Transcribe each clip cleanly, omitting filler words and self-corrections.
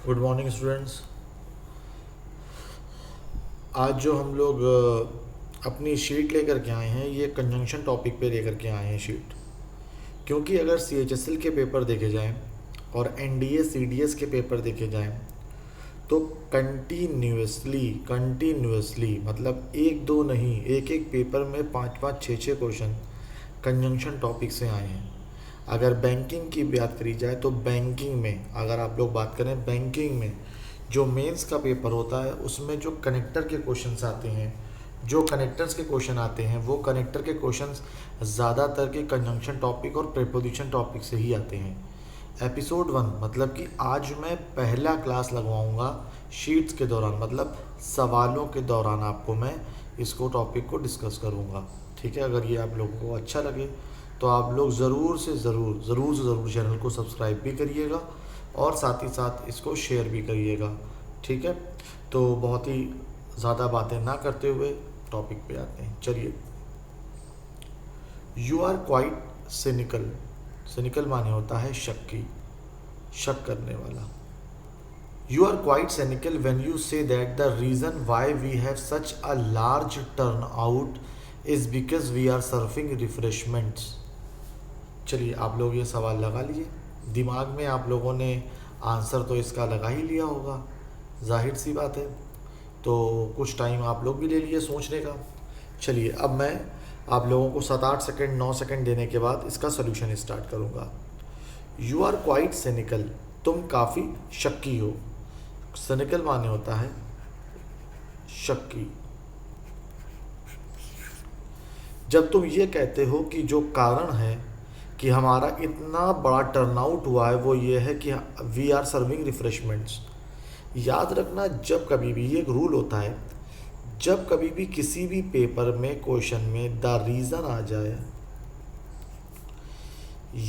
Good morning students. आज जो हम लोग अपनी शीट लेकर के आए हैं, ये कंजंक्शन टॉपिक पे लेकर के आए हैं शीट। क्योंकि अगर CHSL के पेपर देखे जाएं और NDA CDS के पेपर देखे जाएं तो कंटिन्यूसली मतलब एक दो नहीं, एक एक पेपर में पाँच पाँच छः छः क्वेश्चन कंजंक्शन टॉपिक से आए हैं। अगर बैंकिंग की बात करी जाए तो बैंकिंग में अगर आप लोग बात करें, बैंकिंग में जो मेंस का पेपर होता है उसमें जो कनेक्टर के क्वेश्चंस आते हैं, जो कनेक्टर्स के क्वेश्चन आते हैं, वो कनेक्टर के क्वेश्चंस ज़्यादातर के कंजंक्शन टॉपिक और प्रीपोजिशन टॉपिक से ही आते हैं। एपिसोड 1 मतलब कि आज मैं पहला क्लास लगवाऊंगा शीट्स के दौरान, मतलब सवालों के दौरान आपको मैं इसको टॉपिक को डिस्कस करूंगा। ठीक है, अगर ये आप लोगों को अच्छा लगे तो आप लोग ज़रूर से ज़रूर चैनल को सब्सक्राइब भी करिएगा और साथ ही साथ इसको शेयर भी करिएगा। ठीक है, तो बहुत ही ज़्यादा बातें ना करते हुए टॉपिक पे आते हैं। चलिए, you are quite cynical. Cynical माने होता है शक्की, शक करने वाला। You are quite cynical when you say that the reason why we have such a large turn out is because we are serving refreshments. चलिए, आप लोग ये सवाल लगा लिए, दिमाग में आप लोगों ने आंसर तो इसका लगा ही लिया होगा, जाहिर सी बात है। तो कुछ टाइम आप लोग भी ले लिए सोचने का। चलिए, अब मैं आप लोगों को 7-8 सेकंड 9 सेकंड देने के बाद इसका सोल्यूशन स्टार्ट करूँगा। यू आर क्वाइट सिनिकल, तुम काफ़ी शक्की हो। सिनिकल माने होता है शक्की। जब तुम ये कहते हो कि जो कारण है कि हमारा इतना बड़ा टर्नआउट हुआ है वो ये है कि वी आर सर्विंग रिफ्रेशमेंट्स। याद रखना, जब कभी भी, ये एक रूल होता है, जब कभी भी किसी भी पेपर में क्वेश्चन में द रीज़न आ जाए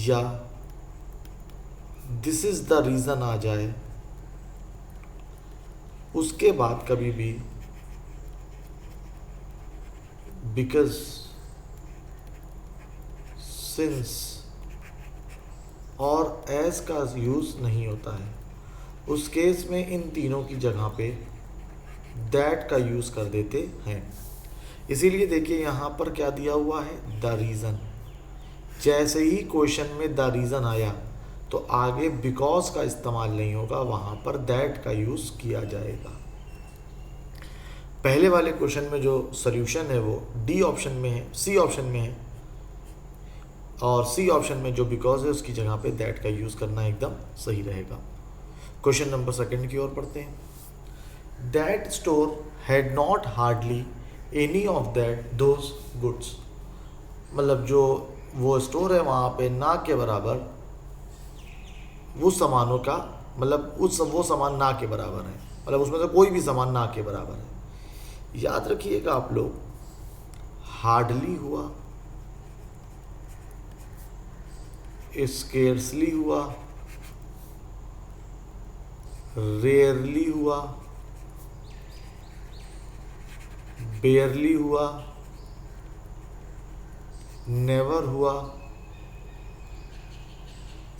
या दिस इज़ द रीज़न आ जाए, उसके बाद कभी भी बिकॉज, सिंस और एज का यूज़ नहीं होता है। उस केस में इन तीनों की जगह पे दैट का यूज़ कर देते हैं। इसीलिए देखिए यहाँ पर क्या दिया हुआ है, द रीज़न। जैसे ही क्वेश्चन में द रीज़न आया तो आगे बिकॉज का इस्तेमाल नहीं होगा, वहाँ पर दैट का यूज़ किया जाएगा। पहले वाले क्वेश्चन में जो सॉल्यूशन है वो डी ऑप्शन में है, सी ऑप्शन में है, और सी ऑप्शन में जो बिकॉज है उसकी जगह पे दैट का यूज़ करना एकदम सही रहेगा। क्वेश्चन नंबर 2 की ओर पढ़ते हैं। That store had not hardly any of that those goods. मतलब जो वो स्टोर है वहाँ पे ना के बराबर उस सामानों का, मतलब वो सामान ना के बराबर है, मतलब उसमें से कोई भी सामान ना के बराबर है। याद रखिएगा आप लोग, हार्डली हुआ, स्केर्सली हुआ, रेयरली हुआ, बेयरली हुआ, नेवर हुआ,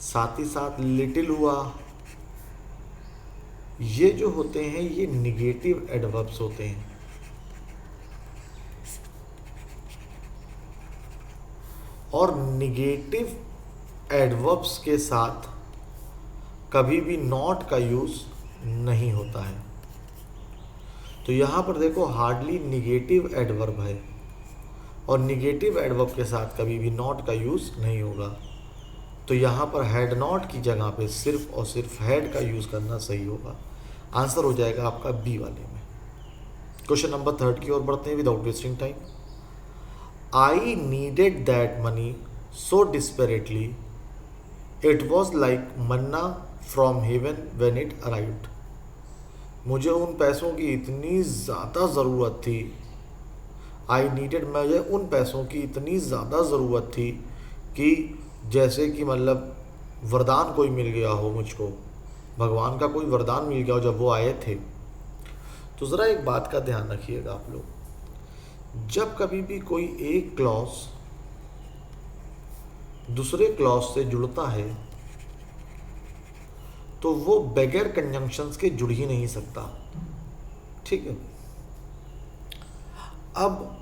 साथ ही साथ लिटिल हुआ। ये जो होते हैं ये निगेटिव एडवर्ब्स होते हैं। और निगेटिव एडवर्ब्स के साथ कभी भी नॉट का यूज़ नहीं होता है। तो यहाँ पर देखो, हार्डली निगेटिव एडवर्ब है और निगेटिव एडवर्ब के साथ कभी भी नॉट का यूज़ नहीं होगा। तो यहाँ पर हैड नॉट की जगह पे सिर्फ और सिर्फ हैड का यूज़ करना सही होगा। आंसर हो जाएगा आपका बी वाले में। क्वेश्चन नंबर 3 की ओर बढ़ते हैं without wasting time. I needed that money so desperately it was like manna from heaven when it arrived. मुझे उन पैसों की इतनी ज़्यादा ज़रूरत थी, आई नीडेड, मुझे उन पैसों की इतनी ज़्यादा ज़रूरत थी कि जैसे कि मतलब वरदान कोई मिल गया हो मुझको, भगवान का कोई वरदान मिल गया हो जब वो आए थे। तो ज़रा एक बात का ध्यान रखिएगा आप लोग, जब कभी भी कोई एक क्लॉज दूसरे क्लॉज से जुड़ता है तो वो बगैर कंजंक्शंस के जुड़ ही नहीं सकता। ठीक है। अब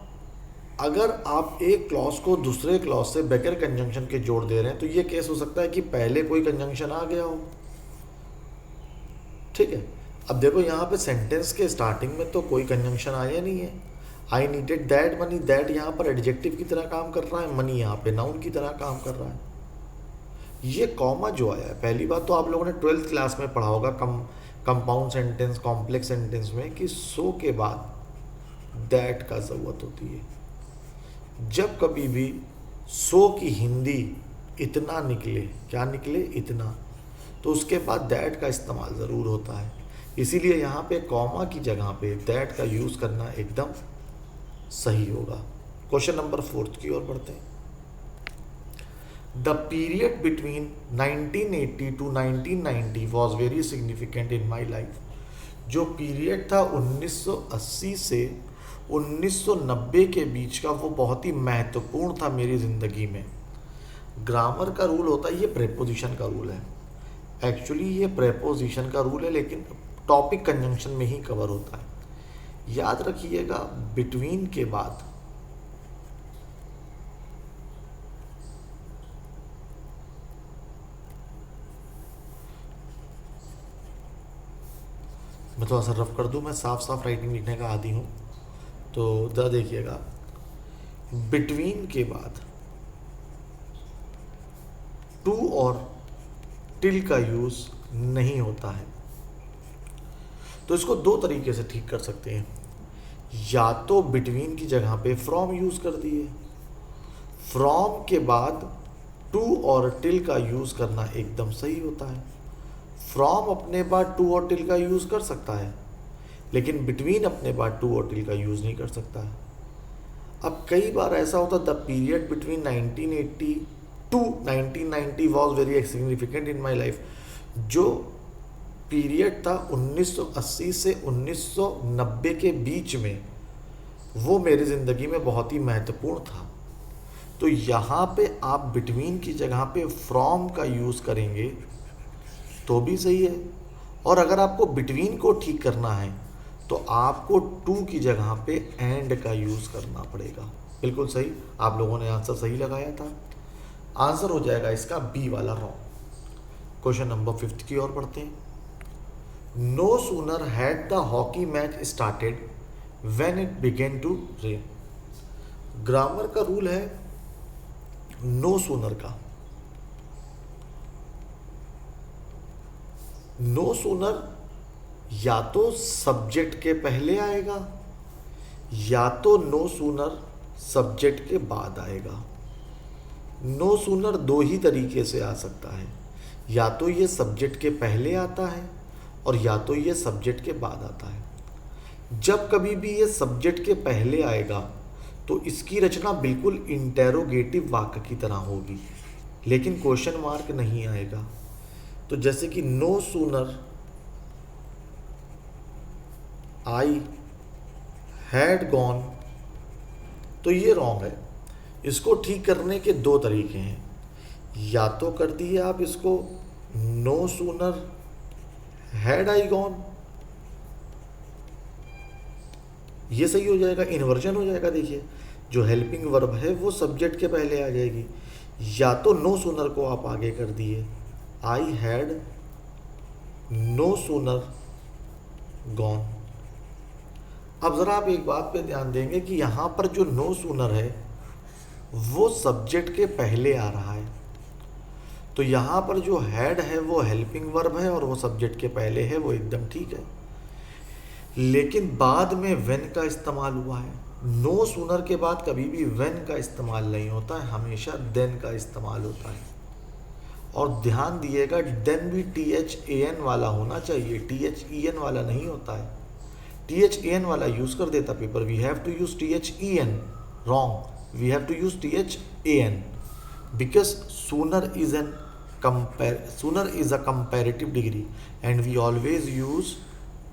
अगर आप एक क्लॉज को दूसरे क्लॉज से बगैर कंजंक्शन के जोड़ दे रहे हैं तो ये केस हो सकता है कि पहले कोई कंजंक्शन आ गया हो। ठीक है। अब देखो यहाँ पे सेंटेंस के स्टार्टिंग में तो कोई कंजंक्शन आया नहीं है। आई नीडेड दैट मनी, दैट यहाँ पर एडजेक्टिव की तरह काम कर रहा है, मनी यहाँ पे नाउन की तरह काम कर रहा है। ये कॉमा जो आया है, पहली बात तो आप लोगों ने 12th क्लास में पढ़ा होगा कंपाउंड सेंटेंस, कॉम्प्लेक्स सेंटेंस में कि सो के बाद दैट का ज़रूरत होती है। जब कभी भी सो की हिंदी इतना निकले, क्या निकले, इतना, तो उसके बाद दैट का इस्तेमाल ज़रूर होता है। इसीलिए यहाँ पे कॉमा की जगह पे दैट का यूज़ करना एकदम सही होगा। क्वेश्चन नंबर 4 की ओर बढ़ते हैं। The period between 1980 to 1990 was very significant in my life. जो पीरियड था 1980 से 1990 के बीच का, वो बहुत ही महत्वपूर्ण था मेरी ज़िंदगी में। ग्रामर का रूल होता है, ये प्रेपोजिशन का रूल है। एक्चुअली ये प्रेपोजिशन का रूल है, लेकिन टॉपिक कंजंक्शन में ही कवर होता है। याद रखिएगा, बिटवीन के बाद मैं थोड़ा सा रफ कर दूं, मैं साफ साफ राइटिंग लिखने का आदी हूँ, तो ज़रा देखिएगा। बिटवीन के बाद टू और टिल का यूज़ नहीं होता है। तो इसको दो तरीके से ठीक कर सकते हैं। या तो बिटवीन की जगह पे फ्रॉम यूज़ कर दिए, फ्रॉम के बाद टू और टिल का यूज़ करना एकदम सही होता है। फ्रॉम अपने बाद टू और टिल का यूज़ कर सकता है, लेकिन बिटवीन अपने बाद टू और टिल का यूज़ नहीं कर सकता है। अब कई बार ऐसा होता, the period between 1980 to 1990 was very significant in my life. जो पीरियड था 1980 से 1990 के बीच में, वो मेरी ज़िंदगी में बहुत ही महत्वपूर्ण था। तो यहाँ पे आप बिटवीन की जगह पे फ्रॉम का यूज़ करेंगे तो भी सही है। और अगर आपको बिटवीन को ठीक करना है तो आपको टू की जगह पे एंड का यूज़ करना पड़ेगा। बिल्कुल सही, आप लोगों ने आंसर सही लगाया था। आंसर हो जाएगा इसका बी वाला रॉन्ग। क्वेश्चन नंबर 5 की ओर बढ़ते हैं। No sooner had the hockey match started when it began to rain. Grammar का रूल है नो सूनर का। नो सूनर या तो सब्जेक्ट के पहले आएगा, या तो नो सूनर सब्जेक्ट के बाद आएगा। नो सूनर दो ही तरीके से आ सकता है, या तो ये सब्जेक्ट के पहले आता है और या तो ये सब्जेक्ट के बाद आता है। जब कभी भी ये सब्जेक्ट के पहले आएगा तो इसकी रचना बिल्कुल इंटेरोगेटिव वाक्य की तरह होगी, लेकिन क्वेश्चन मार्क नहीं आएगा। तो जैसे कि no sooner I had gone, तो ये रॉन्ग है। इसको ठीक करने के दो तरीके हैं। या तो कर दिए आप इसको no sooner had I gone, ये सही हो जाएगा, इन्वर्जन हो जाएगा। देखिए, जो हेल्पिंग वर्ब है वो सब्जेक्ट के पहले आ जाएगी। या तो नो सूनर को आप आगे कर दिए I had no sooner gone. अब ज़रा आप एक बात पे ध्यान देंगे कि यहाँ पर जो नो सूनर है वो सब्जेक्ट के पहले आ रहा है, तो यहाँ पर जो हैड है वो हेल्पिंग वर्ब है और वो सब्जेक्ट के पहले है, वो एकदम ठीक है। लेकिन बाद में व्हेन का इस्तेमाल हुआ है। नो सूनर के बाद कभी भी व्हेन का इस्तेमाल नहीं होता है, हमेशा देन का इस्तेमाल होता है। और ध्यान दिएगा, देन भी THAN वाला होना चाहिए, THEN वाला नहीं होता है। THAN वाला यूज़ कर देता paper, we have to use THEN, wrong, we have to use THAN because sooner is a comparative degree and we always use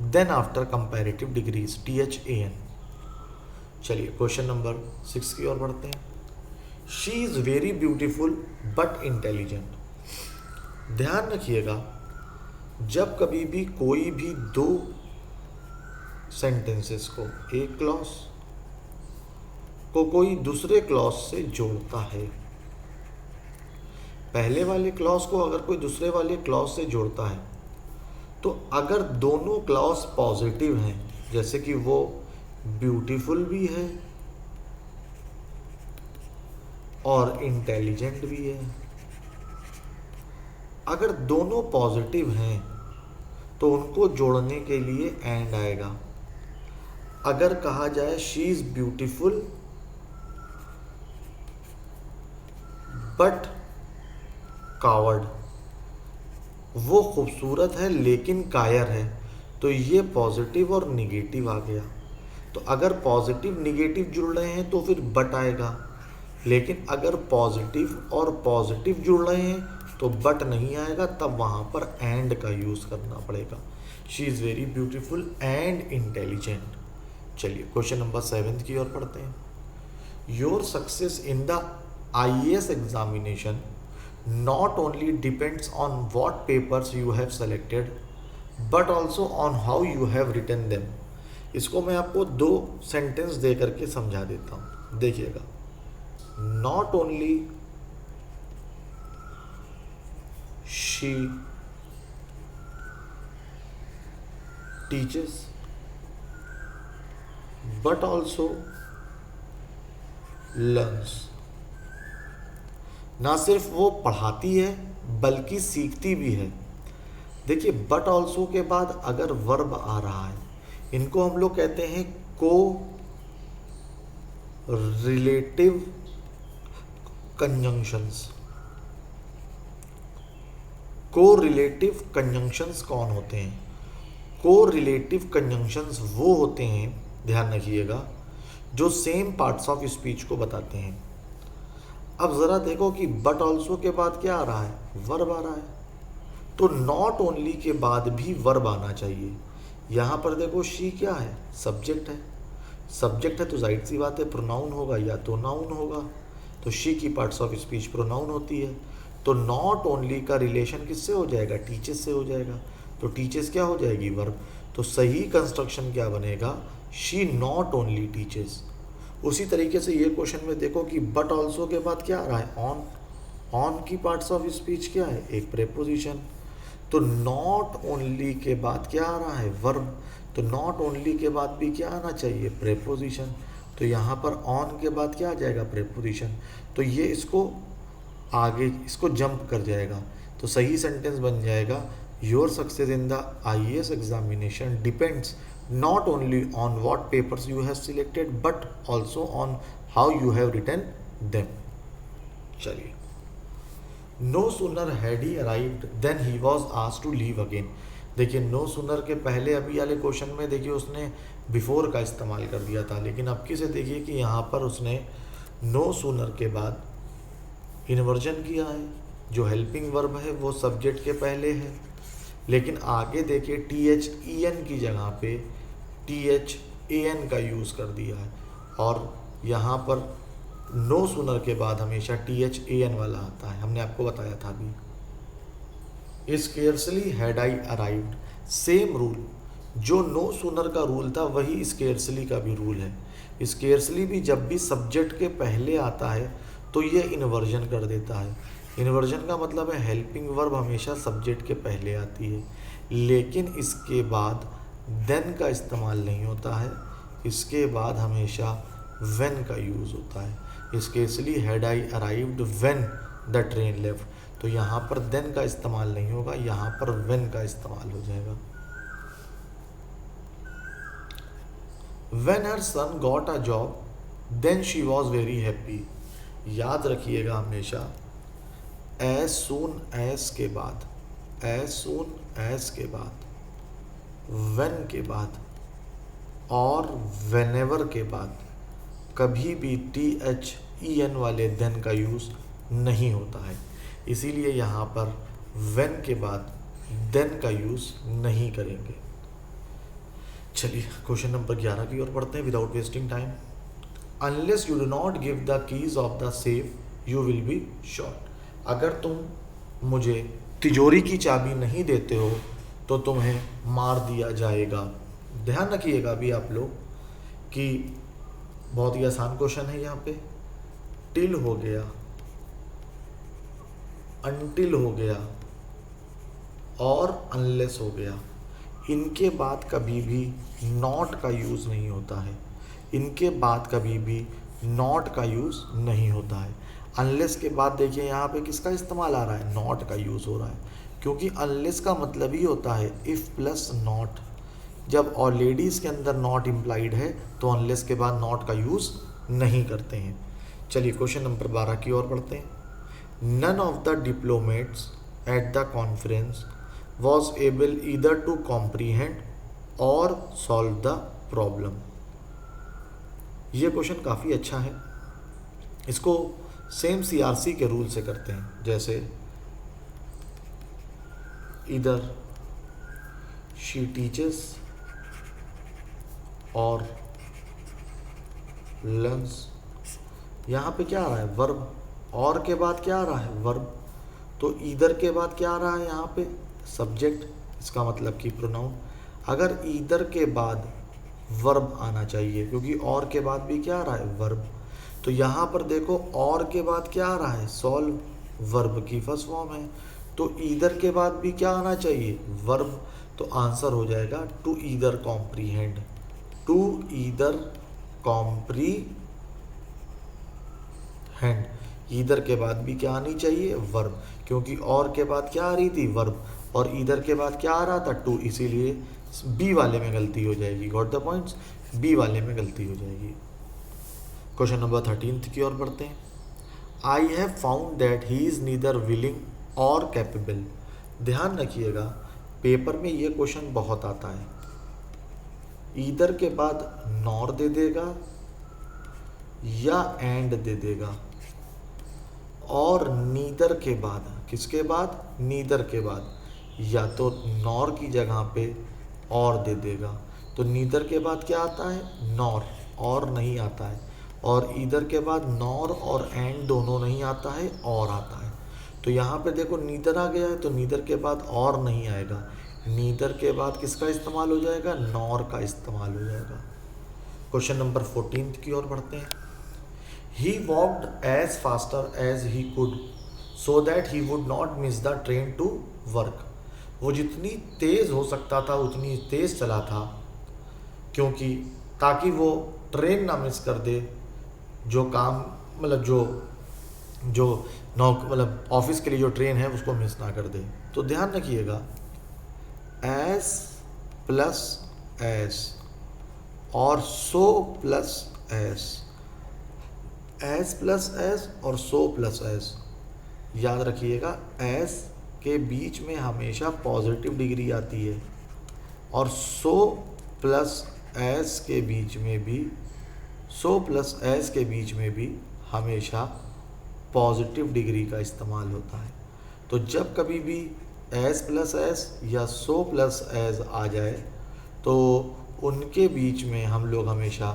then after comparative degrees, THAN। चलिए क्वेश्चन नंबर 6 की ओर बढ़ते हैं। She is very beautiful but intelligent. ध्यान रखिएगा, जब कभी भी कोई भी दो सेंटेंसेस को, एक क्लॉज को कोई दूसरे क्लॉज से जोड़ता है, पहले वाले क्लॉज को अगर कोई दूसरे वाले क्लॉज से जोड़ता है, तो अगर दोनों क्लॉज पॉजिटिव हैं, जैसे कि वो ब्यूटीफुल भी है और इंटेलिजेंट भी है, अगर दोनों पॉजिटिव हैं तो उनको जोड़ने के लिए एंड आएगा। अगर कहा जाए she is beautiful but coward, वो खूबसूरत है लेकिन कायर है, तो ये पॉजिटिव और निगेटिव आ गया। तो अगर पॉजिटिव निगेटिव जुड़ रहे हैं तो फिर बट आएगा, लेकिन अगर पॉजिटिव और पॉजिटिव जुड़ रहे हैं तो बट नहीं आएगा, तब वहाँ पर एंड का यूज़ करना पड़ेगा। She is very beautiful and intelligent. चलिए क्वेश्चन नंबर 7 की ओर पढ़ते हैं। Your success in the IAS examination not only depends on what papers you have selected but also on how you have written them। इसको मैं आपको 2 sentence दे करके समझा देता हूँ, देखिएगा। not only she teaches but also learns। ना सिर्फ वो पढ़ाती है बल्कि सीखती भी है। देखिए बट ऑल्सो के बाद अगर वर्ब आ रहा है, इनको हम लोग कहते हैं को रिलेटिव कंजंक्शंस। को रिलेटिव कंजंक्शंस कौन होते हैं? को रिलेटिव कंजंक्शंस वो होते हैं, ध्यान रखिएगा, जो सेम पार्ट्स ऑफ स्पीच को बताते हैं। अब ज़रा देखो कि बट ऑल्सो के बाद क्या आ रहा है? वर्ब आ रहा है। तो नॉट ओनली के बाद भी वर्ब आना चाहिए। यहाँ पर देखो शी क्या है? सब्जेक्ट है। सब्जेक्ट है तो जाहिर सी बात है प्रोनाउन होगा या तो नाउन होगा। तो शी की पार्ट्स ऑफ स्पीच प्रोनाउन होती है। तो नॉट ओनली का रिलेशन किससे हो जाएगा? टीचर्स से हो जाएगा। तो टीचर्स क्या हो जाएगी? वर्ब। तो सही कंस्ट्रक्शन क्या बनेगा? She not only teachers. उसी तरीके से ये क्वेश्चन में देखो कि बट ऑल्सो के बाद क्या आ रहा है? ऑन। ऑन की पार्ट्स ऑफ स्पीच क्या है? एक प्रेपोजिशन। तो नॉट ओनली के बाद क्या आ रहा है? वर्ब। तो नॉट ओनली के बाद भी क्या आना चाहिए? प्रेपोजिशन। तो यहाँ पर ऑन के बाद क्या आ जाएगा? प्रेपोजिशन। तो ये इसको आगे इसको जंप कर जाएगा। तो सही सेंटेंस बन जाएगा your success in the IAS examination depends not only on what papers you have selected but also on how you have written them। चलिए, no sooner had he arrived than he was asked to leave again। देखिए no sooner के पहले अभी वाले question में देखिए उसने before का इस्तेमाल कर दिया था, लेकिन अब की से देखिए कि यहाँ पर उसने no sooner के बाद इन्वर्जन किया है। जो हेल्पिंग वर्ब है वो सब्जेक्ट के पहले है, लेकिन आगे देखिए THEN की जगह पे THAN का यूज़ कर दिया है। और यहाँ पर नो सुनर के बाद हमेशा THAN वाला आता है, हमने आपको बताया था अभी। Scarcely had I arrived, same rule, जो नो सुनर का रूल था वही स्केर्सली का भी रूल है। स्केर्सली भी जब भी सब्जेक्ट के पहले आता है तो ये इन्वर्जन कर देता है। इन्वर्जन का मतलब है हेल्पिंग वर्ब हमेशा सब्जेक्ट के पहले आती है, लेकिन इसके बाद देन का इस्तेमाल नहीं होता है। इसके बाद हमेशा व्हेन का यूज़ होता है। Scarcely had I arrived when the train left. तो यहाँ पर देन का इस्तेमाल नहीं होगा, यहाँ पर व्हेन का इस्तेमाल हो जाएगा। When her son got a job then she was very happy. याद रखिएगा हमेशा एज सून एज के बाद, एज सून एज के बाद, व्हेन के बाद और व्हेनेवर के बाद कभी भी THEN वाले देन का यूज़ नहीं होता है। इसीलिए यहाँ पर व्हेन के बाद देन का यूज़ नहीं करेंगे। चलिए क्वेश्चन नंबर 11 की ओर पढ़ते हैं without wasting time. Unless you do not give the keys of the safe you will be shot. अगर तुम मुझे तिजोरी की चाबी नहीं देते हो तो तुम्हें मार दिया जाएगा। ध्यान रखिएगा अभी आप लोग कि बहुत ही आसान क्वेश्चन है। यहाँ पे टिल हो गया, अनटिल हो गया और अनलेस हो गया। इनके बाद कभी भी नॉट का यूज़ नहीं होता है। इनके बाद कभी भी नॉट का यूज़ नहीं होता है। अनलेस के बाद देखिए यहाँ पे किसका इस्तेमाल आ रहा है, नॉट का यूज़ हो रहा है, क्योंकि अनलेस का मतलब ही होता है इफ़ प्लस नॉट। जब ऑलरेडी इसके अंदर नॉट इम्प्लाइड है तो अनलेस के बाद नॉट का यूज़ नहीं करते हैं। चलिए क्वेश्चन नंबर 12 की ओर बढ़ते हैं। None of the diplomats at the conference was able either to comprehend or solve the problem। ये क्वेश्चन काफ़ी अच्छा है। इसको सेम CRC के रूल से करते हैं, जैसे either she teaches और learns। यहाँ पे क्या आ रहा है, वर्ब, और के बाद क्या आ रहा है, वर्ब। तो ईदर के बाद क्या आ रहा है यहाँ पे, सब्जेक्ट, इसका मतलब कि प्रोनाउन। अगर ईदर के बाद वर्ब आना चाहिए, क्योंकि और के बाद भी क्या आ रहा है, वर्ब। तो यहाँ पर देखो और के बाद क्या आ रहा है, सॉल्व, वर्ब की फर्स्ट फॉर्म है। तो ईदर के बाद भी क्या आना चाहिए, वर्ब। तो आंसर हो जाएगा to either comprehend. To either comprehend. Either के बाद भी क्या आनी चाहिए, वर्ब, क्योंकि और के बाद क्या आ रही थी, वर्ब, और ईदर के बाद क्या आ रहा था, टू, इसीलिए बी वाले में गलती हो जाएगी। गॉट द पॉइंट्स, बी वाले में गलती हो जाएगी। क्वेश्चन नंबर 13 की ओर बढ़ते हैं। I have found that he is neither willing और कैपेबल। ध्यान रखिएगा पेपर में ये क्वेश्चन बहुत आता है। ईदर के बाद नॉर दे देगा या एंड दे देगा, और नीदर के बाद, किसके बाद, नीदर के बाद या तो नॉर की जगह पे और दे देगा। तो नीदर के बाद क्या आता है, नॉर, और नहीं आता है। और ईदर के बाद नॉर और एंड दोनों नहीं आता है, और आता है। तो यहाँ पे देखो नीदर आ गया है, तो नीदर के बाद और नहीं आएगा। नीदर के बाद किसका इस्तेमाल हो जाएगा, नॉर का इस्तेमाल हो जाएगा। क्वेश्चन नंबर 14 की ओर बढ़ते हैं। He walked as faster as he could so that he would not miss the train to work। वो जितनी तेज़ हो सकता था उतनी तेज़ चला था, क्योंकि ताकि वो ट्रेन ना मिस कर दे, जो काम मतलब जो मतलब ऑफिस के लिए जो ट्रेन है उसको मिस ना कर दे। तो ध्यान रखिएगा एस प्लस एस और सो plus S, S plus S और सो प्लस एस। याद रखिएगा एस के बीच में हमेशा पॉजिटिव डिग्री आती है, और सो प्लस एस के बीच में भी, सो प्लस एस के बीच में भी हमेशा पॉजिटिव डिग्री का इस्तेमाल होता है। तो जब कभी भी एस प्लस एस या सो प्लस एस आ जाए तो उनके बीच में हम लोग हमेशा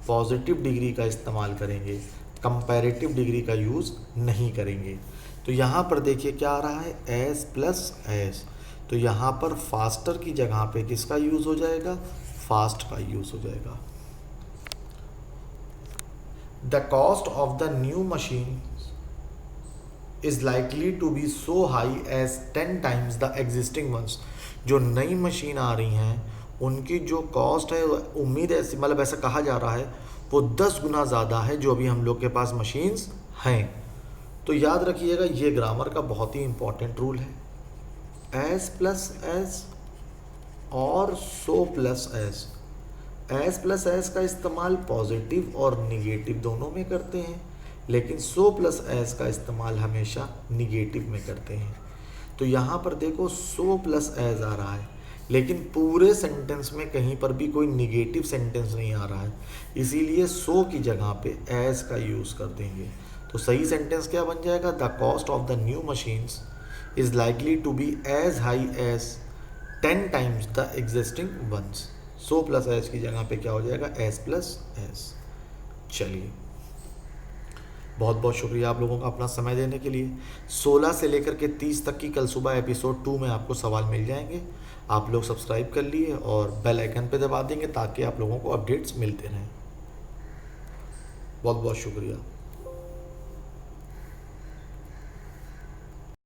पॉजिटिव डिग्री का इस्तेमाल करेंगे, कंपैरेटिव डिग्री का यूज़ नहीं करेंगे। तो यहाँ पर देखिए क्या आ रहा है, एस प्लस एस। तो यहाँ पर फास्टर की जगह पे किसका यूज़ हो जाएगा, फास्ट का यूज़ हो जाएगा। The cost of the new machine is likely to be so high as 10 times the existing ones. जो नई मशीन आ रही हैं उनकी जो कॉस्ट है, उम्मीद है, मतलब ऐसा कहा जा रहा है, वो 10 गुना ज़्यादा है जो अभी हम लोग के पास मशीन्स हैं। तो याद रखिएगा ये ग्रामर का बहुत ही इम्पॉर्टेंट रूल है। एस प्लस एस और सो plus S. S plus S का इस्तेमाल पॉजिटिव और निगेटिव दोनों में करते हैं, लेकिन सो प्लस एस का इस्तेमाल हमेशा निगेटिव में करते हैं। तो यहाँ पर देखो सो प्लस एस आ रहा है, लेकिन पूरे सेंटेंस में कहीं पर भी कोई निगेटिव सेंटेंस नहीं आ रहा है, इसीलिए सो की जगह पे एस का यूज़ कर देंगे। तो सही सेंटेंस क्या बन जाएगा, the cost of the new machines is likely to be as high as 10 times the existing ones. So plus S की जगह पे क्या हो जाएगा, एस प्लस एस। चलिए बहुत बहुत शुक्रिया आप लोगों का अपना समय देने के लिए। 16 से लेकर के 30 तक की कल सुबह एपिसोड 2 में आपको सवाल मिल जाएंगे। आप लोग सब्सक्राइब कर लिए और बेल आइकन पे दबा देंगे ताकि आप लोगों को अपडेट्स मिलते रहें। बहुत बहुत शुक्रिया।